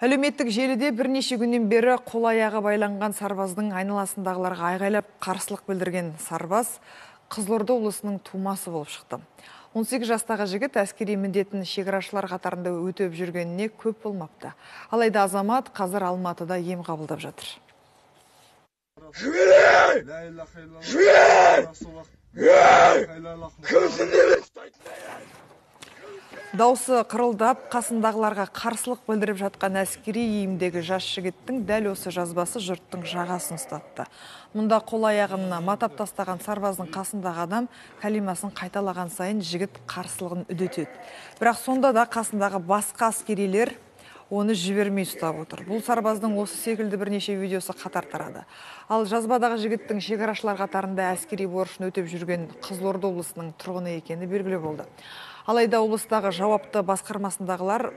Әлеуметтік желіде бірнеше күннен бері қол аяғы байланған сарбаздың айналасындағыларға айғайлап қарсылық білдірген сарбаз Қызылорда облысының тумасы болып шықты. 18 жастағы жігіт әскери міндетін шекарашылар қатарында өтіп жүргеніне көп болмапты. Алайда азамат қазір Алматыда ем қабылдап жатыр. Даусы қырылдап, қасындағыларға қарсылық білдіріп жатқан әскери иемдегі жас жігіттің дәл осы жазбасы жұрттың жағасын ұстатты. Мұнда қол аяғына матап тастаған сарбаздың қасындағы адам кәлимасын қайталаған сайын жігіт қарсылығын үдетеді. Бірақ сонда да қасындағы басқа әскерилер оны жібермей ұстап отыр. Бұл сарбаздың осы секілді бірнеше видеосы қатар тарады. Ал жазбадағы жігіттің шекарашылар қатарында әскери борышын өтеп жүрген Қызылорда облысының тұрғыны екені белгілі болды. Алайда облыстағы жауапты басқармасындағылар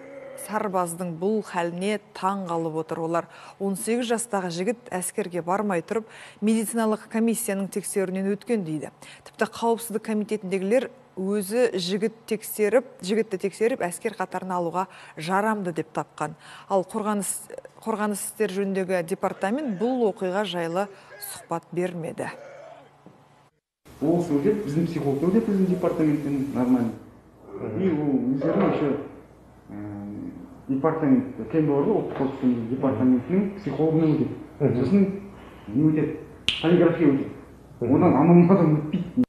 сарбаздың бұл хәліне таң қалып отыр. Олар 18 жастағы жігіт әскерге бармай тұрып, медициналық комиссияның тексеруден өткен дейді. Тіпті қауіпсіздік комитетіндегілер өзі жігітті тексеріп, әскер қатарына алуға жарамды деп тапқан. Ал қорғаныс істер жөніндегі департамент бұл оқиға жайлы сұхбат бермеді. Ол сөйлеп, біздің психолог өтеп, біздің департаменттен нормально. И өздерінің еще департамент, кем бар ғой, ұлттық қауіпсіздік департаментінің психологына өтеді. Сосын не өтеді? Полиграфия өтеді. Одан анау өтпейді.